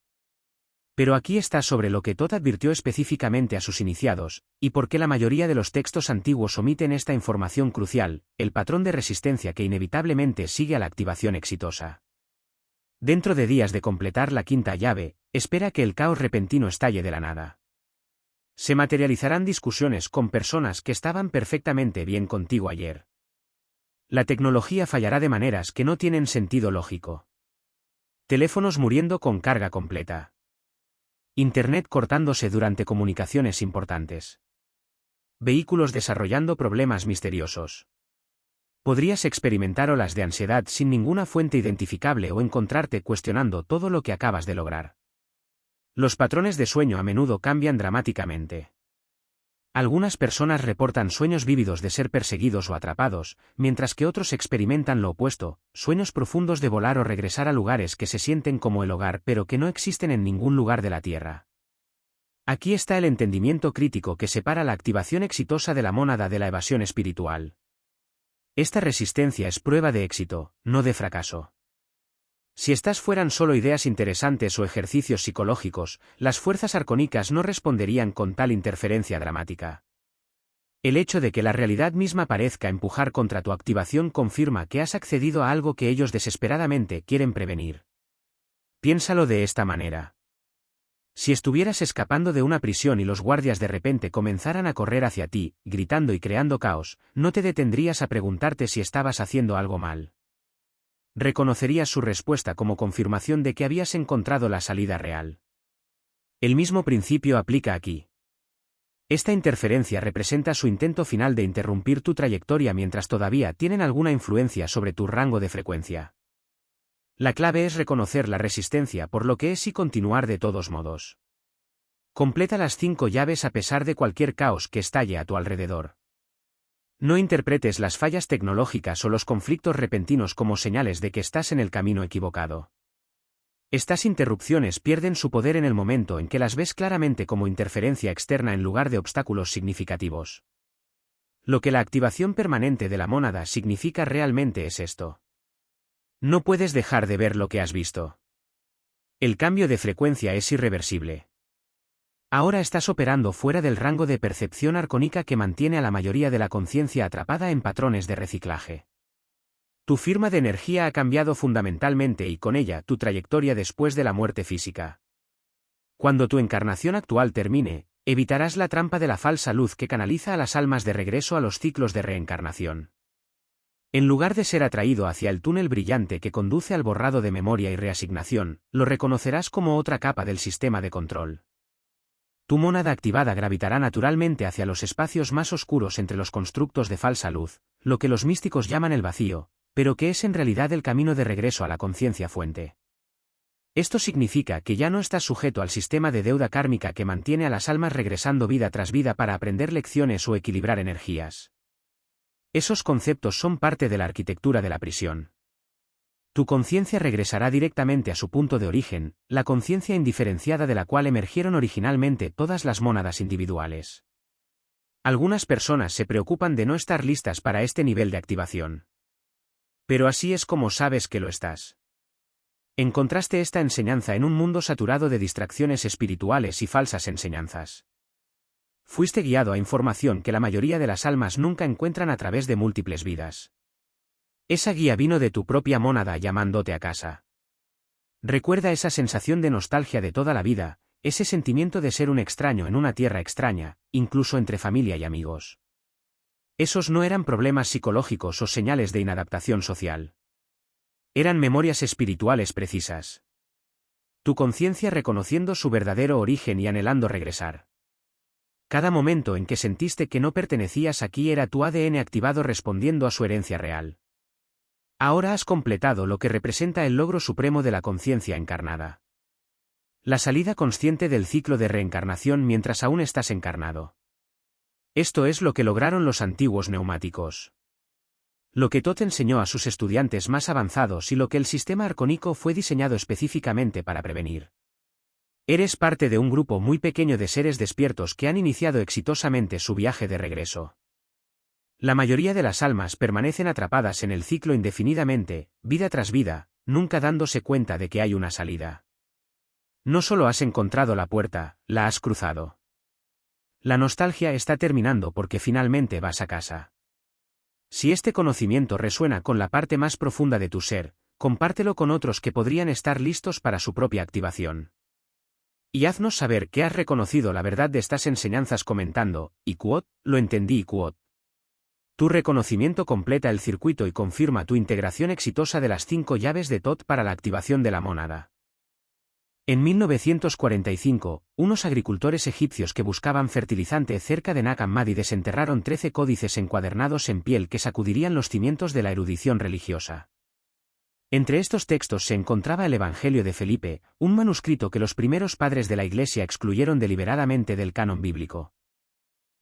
Pero aquí está sobre lo que Thoth advirtió específicamente a sus iniciados, y por qué la mayoría de los textos antiguos omiten esta información crucial, el patrón de resistencia que inevitablemente sigue a la activación exitosa. Dentro de días de completar la 5ª llave, espera que el caos repentino estalle de la nada. Se materializarán discusiones con personas que estaban perfectamente bien contigo ayer. La tecnología fallará de maneras que no tienen sentido lógico. Teléfonos muriendo con carga completa. Internet cortándose durante comunicaciones importantes. Vehículos desarrollando problemas misteriosos. Podrías experimentar olas de ansiedad sin ninguna fuente identificable o encontrarte cuestionando todo lo que acabas de lograr. Los patrones de sueño a menudo cambian dramáticamente. Algunas personas reportan sueños vívidos de ser perseguidos o atrapados, mientras que otros experimentan lo opuesto, sueños profundos de volar o regresar a lugares que se sienten como el hogar pero que no existen en ningún lugar de la Tierra. Aquí está el entendimiento crítico que separa la activación exitosa de la mónada de la evasión espiritual. Esta resistencia es prueba de éxito, no de fracaso. Si estas fueran solo ideas interesantes o ejercicios psicológicos, las fuerzas arcónicas no responderían con tal interferencia dramática. El hecho de que la realidad misma parezca empujar contra tu activación confirma que has accedido a algo que ellos desesperadamente quieren prevenir. Piénsalo de esta manera. Si estuvieras escapando de una prisión y los guardias de repente comenzaran a correr hacia ti, gritando y creando caos, no te detendrías a preguntarte si estabas haciendo algo mal. Reconocerías su respuesta como confirmación de que habías encontrado la salida real. El mismo principio aplica aquí. Esta interferencia representa su intento final de interrumpir tu trayectoria mientras todavía tienen alguna influencia sobre tu rango de frecuencia. La clave es reconocer la resistencia por lo que es y continuar de todos modos. Completa las 5 llaves a pesar de cualquier caos que estalle a tu alrededor. No interpretes las fallas tecnológicas o los conflictos repentinos como señales de que estás en el camino equivocado. Estas interrupciones pierden su poder en el momento en que las ves claramente como interferencia externa en lugar de obstáculos significativos. Lo que la activación permanente de la mónada significa realmente es esto. No puedes dejar de ver lo que has visto. El cambio de frecuencia es irreversible. Ahora estás operando fuera del rango de percepción arcónica que mantiene a la mayoría de la conciencia atrapada en patrones de reciclaje. Tu firma de energía ha cambiado fundamentalmente y con ella tu trayectoria después de la muerte física. Cuando tu encarnación actual termine, evitarás la trampa de la falsa luz que canaliza a las almas de regreso a los ciclos de reencarnación. En lugar de ser atraído hacia el túnel brillante que conduce al borrado de memoria y reasignación, lo reconocerás como otra capa del sistema de control. Tu mónada activada gravitará naturalmente hacia los espacios más oscuros entre los constructos de falsa luz, lo que los místicos llaman el vacío, pero que es en realidad el camino de regreso a la conciencia fuente. Esto significa que ya no estás sujeto al sistema de deuda kármica que mantiene a las almas regresando vida tras vida para aprender lecciones o equilibrar energías. Esos conceptos son parte de la arquitectura de la prisión. Tu conciencia regresará directamente a su punto de origen, la conciencia indiferenciada de la cual emergieron originalmente todas las mónadas individuales. Algunas personas se preocupan de no estar listas para este nivel de activación. Pero así es como sabes que lo estás. Encontraste esta enseñanza en un mundo saturado de distracciones espirituales y falsas enseñanzas. Fuiste guiado a información que la mayoría de las almas nunca encuentran a través de múltiples vidas. Esa guía vino de tu propia mónada llamándote a casa. Recuerda esa sensación de nostalgia de toda la vida, ese sentimiento de ser un extraño en una tierra extraña, incluso entre familia y amigos. Esos no eran problemas psicológicos o señales de inadaptación social. Eran memorias espirituales precisas. Tu conciencia reconociendo su verdadero origen y anhelando regresar. Cada momento en que sentiste que no pertenecías aquí era tu ADN activado respondiendo a su herencia real. Ahora has completado lo que representa el logro supremo de la conciencia encarnada. La salida consciente del ciclo de reencarnación mientras aún estás encarnado. Esto es lo que lograron los antiguos neumáticos. Lo que Thoth enseñó a sus estudiantes más avanzados y lo que el sistema arcónico fue diseñado específicamente para prevenir. Eres parte de un grupo muy pequeño de seres despiertos que han iniciado exitosamente su viaje de regreso. La mayoría de las almas permanecen atrapadas en el ciclo indefinidamente, vida tras vida, nunca dándose cuenta de que hay una salida. No solo has encontrado la puerta, la has cruzado. La nostalgia está terminando porque finalmente vas a casa. Si este conocimiento resuena con la parte más profunda de tu ser, compártelo con otros que podrían estar listos para su propia activación. Y haznos saber que has reconocido la verdad de estas enseñanzas comentando, y quote, lo entendí y quote. Tu reconocimiento completa el circuito y confirma tu integración exitosa de las 5 llaves de Thoth para la activación de la mónada. En 1945, unos agricultores egipcios que buscaban fertilizante cerca de Nag Hammadi desenterraron 13 códices encuadernados en piel que sacudirían los cimientos de la erudición religiosa. Entre estos textos se encontraba el Evangelio de Felipe, un manuscrito que los primeros padres de la Iglesia excluyeron deliberadamente del canon bíblico.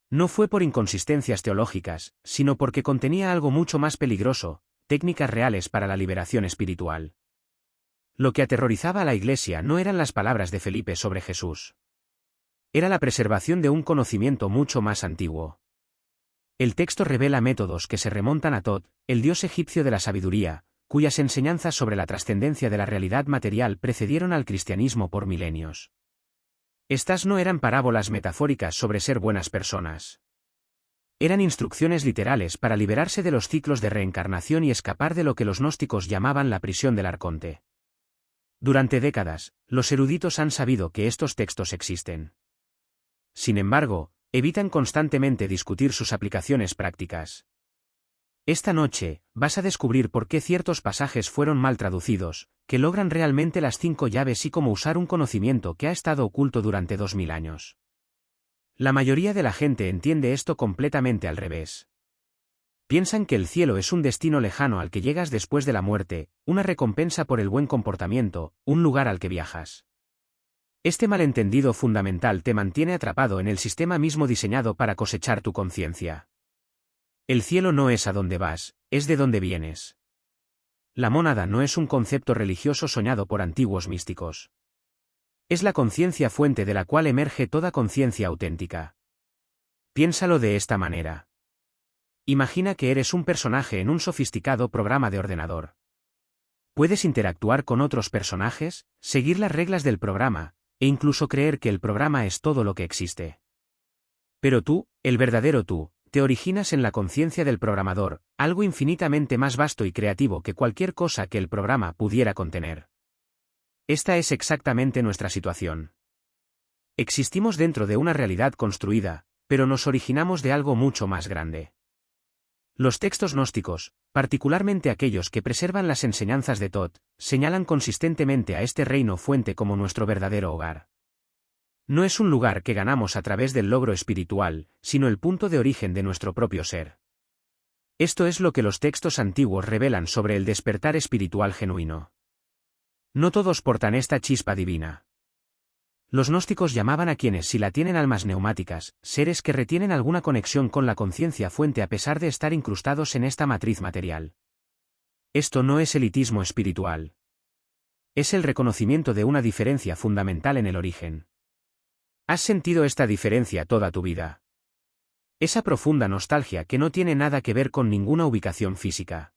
No fue por inconsistencias teológicas, sino porque contenía algo mucho más peligroso, técnicas reales para la liberación espiritual. Lo que aterrorizaba a la Iglesia no eran las palabras de Felipe sobre Jesús. Era la preservación de un conocimiento mucho más antiguo. El texto revela métodos que se remontan a Thoth, el dios egipcio de la sabiduría, cuyas enseñanzas sobre la trascendencia de la realidad material precedieron al cristianismo por milenios. Estas no eran parábolas metafóricas sobre ser buenas personas. Eran instrucciones literales para liberarse de los ciclos de reencarnación y escapar de lo que los gnósticos llamaban la prisión del arconte. Durante décadas, los eruditos han sabido que estos textos existen. Sin embargo, evitan constantemente discutir sus aplicaciones prácticas. Esta noche, vas a descubrir por qué ciertos pasajes fueron mal traducidos, que logran realmente las 5 llaves y cómo usar un conocimiento que ha estado oculto durante 2000 años. La mayoría de la gente entiende esto completamente al revés. Piensan que el cielo es un destino lejano al que llegas después de la muerte, una recompensa por el buen comportamiento, un lugar al que viajas. Este malentendido fundamental te mantiene atrapado en el sistema mismo diseñado para cosechar tu conciencia. El cielo no es a dónde vas, es de dónde vienes. La mónada no es un concepto religioso soñado por antiguos místicos. Es la conciencia fuente de la cual emerge toda conciencia auténtica. Piénsalo de esta manera. Imagina que eres un personaje en un sofisticado programa de ordenador. Puedes interactuar con otros personajes, seguir las reglas del programa, e incluso creer que el programa es todo lo que existe. Pero tú, el verdadero tú, te originas en la conciencia del programador, algo infinitamente más vasto y creativo que cualquier cosa que el programa pudiera contener. Esta es exactamente nuestra situación. Existimos dentro de una realidad construida, pero nos originamos de algo mucho más grande. Los textos gnósticos, particularmente aquellos que preservan las enseñanzas de Thoth, señalan consistentemente a este reino fuente como nuestro verdadero hogar. No es un lugar que ganamos a través del logro espiritual, sino el punto de origen de nuestro propio ser. Esto es lo que los textos antiguos revelan sobre el despertar espiritual genuino. No todos portan esta chispa divina. Los gnósticos llamaban a quienes sí la tienen almas neumáticas, seres que retienen alguna conexión con la conciencia fuente a pesar de estar incrustados en esta matriz material. Esto no es elitismo espiritual. Es el reconocimiento de una diferencia fundamental en el origen. ¿Has sentido esta diferencia toda tu vida? Esa profunda nostalgia que no tiene nada que ver con ninguna ubicación física.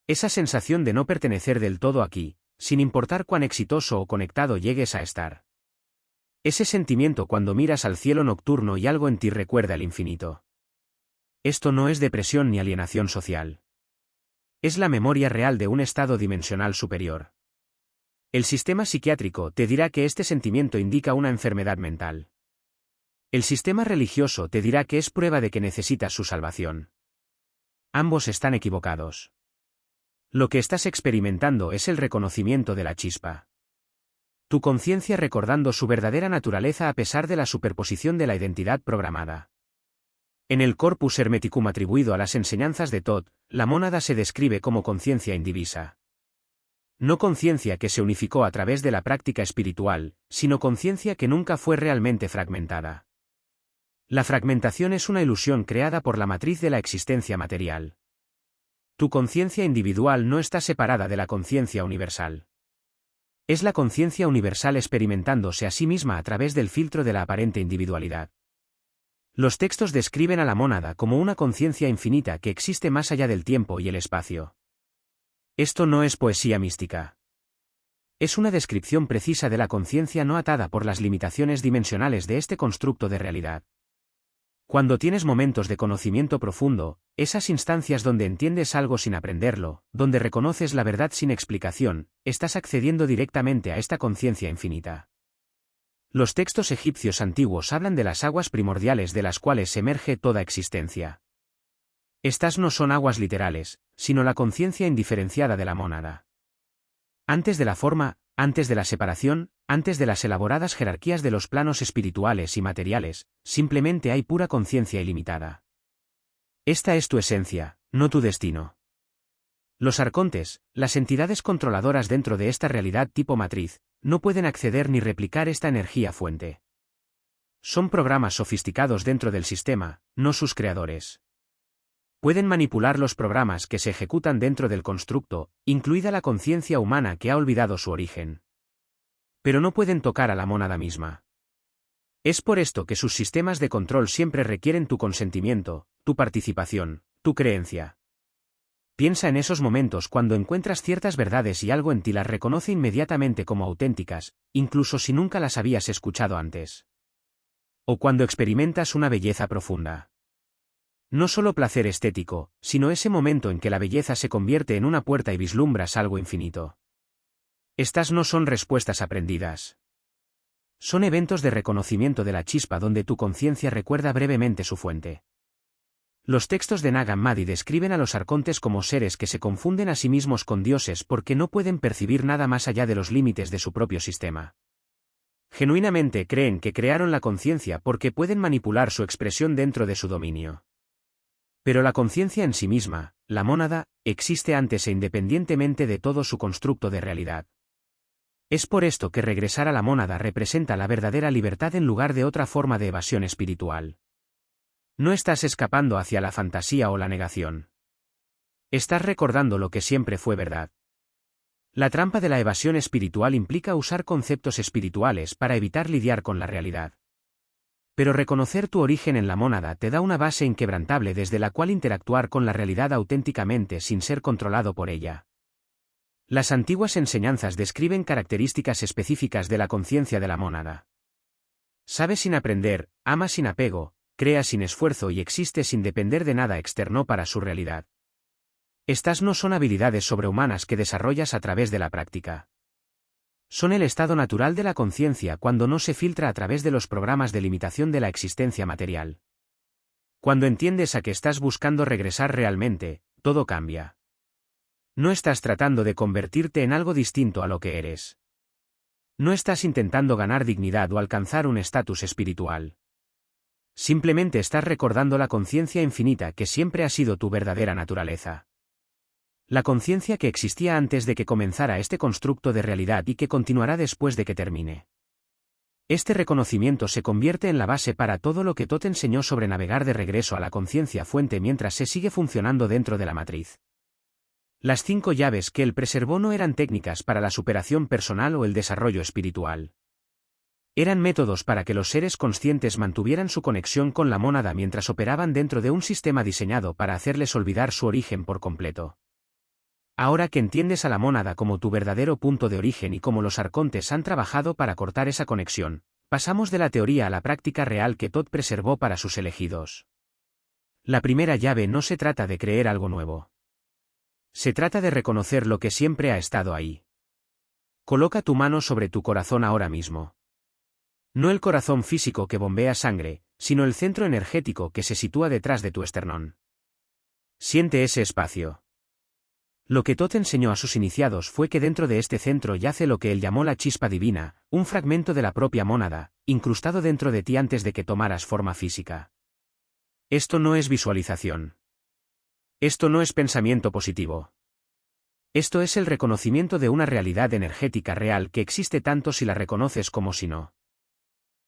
Esa sensación de no pertenecer del todo aquí, sin importar cuán exitoso o conectado llegues a estar. Ese sentimiento cuando miras al cielo nocturno y algo en ti recuerda el infinito. Esto no es depresión ni alienación social. Es la memoria real de un estado dimensional superior. El sistema psiquiátrico te dirá que este sentimiento indica una enfermedad mental. El sistema religioso te dirá que es prueba de que necesitas su salvación. Ambos están equivocados. Lo que estás experimentando es el reconocimiento de la chispa. Tu conciencia recordando su verdadera naturaleza a pesar de la superposición de la identidad programada. En el corpus hermeticum atribuido a las enseñanzas de Thoth, la mónada se describe como conciencia indivisa. No conciencia que se unificó a través de la práctica espiritual, sino conciencia que nunca fue realmente fragmentada. La fragmentación es una ilusión creada por la matriz de la existencia material. Tu conciencia individual no está separada de la conciencia universal. Es la conciencia universal experimentándose a sí misma a través del filtro de la aparente individualidad. Los textos describen a la mónada como una conciencia infinita que existe más allá del tiempo y el espacio. Esto no es poesía mística. Es una descripción precisa de la conciencia no atada por las limitaciones dimensionales de este constructo de realidad. Cuando tienes momentos de conocimiento profundo, esas instancias donde entiendes algo sin aprenderlo, donde reconoces la verdad sin explicación, estás accediendo directamente a esta conciencia infinita. Los textos egipcios antiguos hablan de las aguas primordiales de las cuales emerge toda existencia. Estas no son aguas literales, sino la conciencia indiferenciada de la mónada. Antes de la forma, antes de la separación, antes de las elaboradas jerarquías de los planos espirituales y materiales, simplemente hay pura conciencia ilimitada. Esta es tu esencia, no tu destino. Los arcontes, las entidades controladoras dentro de esta realidad tipo matriz, no pueden acceder ni replicar esta energía fuente. Son programas sofisticados dentro del sistema, no sus creadores. Pueden manipular los programas que se ejecutan dentro del constructo, incluida la conciencia humana que ha olvidado su origen. Pero no pueden tocar a la mónada misma. Es por esto que sus sistemas de control siempre requieren tu consentimiento, tu participación, tu creencia. Piensa en esos momentos cuando encuentras ciertas verdades y algo en ti las reconoce inmediatamente como auténticas, incluso si nunca las habías escuchado antes. O cuando experimentas una belleza profunda. No solo placer estético, sino ese momento en que la belleza se convierte en una puerta y vislumbras algo infinito. Estas no son respuestas aprendidas. Son eventos de reconocimiento de la chispa donde tu conciencia recuerda brevemente su fuente. Los textos de Nag Hammadi describen a los arcontes como seres que se confunden a sí mismos con dioses porque no pueden percibir nada más allá de los límites de su propio sistema. Genuinamente creen que crearon la conciencia porque pueden manipular su expresión dentro de su dominio. Pero la conciencia en sí misma, la mónada, existe antes e independientemente de todo su constructo de realidad. Es por esto que regresar a la mónada representa la verdadera libertad en lugar de otra forma de evasión espiritual. No estás escapando hacia la fantasía o la negación. Estás recordando lo que siempre fue verdad. La trampa de la evasión espiritual implica usar conceptos espirituales para evitar lidiar con la realidad. Pero reconocer tu origen en la mónada te da una base inquebrantable desde la cual interactuar con la realidad auténticamente sin ser controlado por ella. Las antiguas enseñanzas describen características específicas de la conciencia de la mónada. Sabe sin aprender, ama sin apego, crea sin esfuerzo y existe sin depender de nada externo para su realidad. Estas no son habilidades sobrehumanas que desarrollas a través de la práctica. Son el estado natural de la conciencia cuando no se filtra a través de los programas de limitación de la existencia material. Cuando entiendes a que estás buscando regresar realmente, todo cambia. No estás tratando de convertirte en algo distinto a lo que eres. No estás intentando ganar dignidad o alcanzar un estatus espiritual. Simplemente estás recordando la conciencia infinita que siempre ha sido tu verdadera naturaleza. La conciencia que existía antes de que comenzara este constructo de realidad y que continuará después de que termine. Este reconocimiento se convierte en la base para todo lo que Thoth enseñó sobre navegar de regreso a la conciencia fuente mientras se sigue funcionando dentro de la matriz. Las 5 llaves que él preservó no eran técnicas para la superación personal o el desarrollo espiritual. Eran métodos para que los seres conscientes mantuvieran su conexión con la mónada mientras operaban dentro de un sistema diseñado para hacerles olvidar su origen por completo. Ahora que entiendes a la mónada como tu verdadero punto de origen y cómo los arcontes han trabajado para cortar esa conexión, pasamos de la teoría a la práctica real que Thoth preservó para sus elegidos. La primera llave no se trata de creer algo nuevo. Se trata de reconocer lo que siempre ha estado ahí. Coloca tu mano sobre tu corazón ahora mismo. No el corazón físico que bombea sangre, sino el centro energético que se sitúa detrás de tu esternón. Siente ese espacio. Lo que Thoth enseñó a sus iniciados fue que dentro de este centro yace lo que él llamó la chispa divina, un fragmento de la propia mónada, incrustado dentro de ti antes de que tomaras forma física. Esto no es visualización. Esto no es pensamiento positivo. Esto es el reconocimiento de una realidad energética real que existe tanto si la reconoces como si no.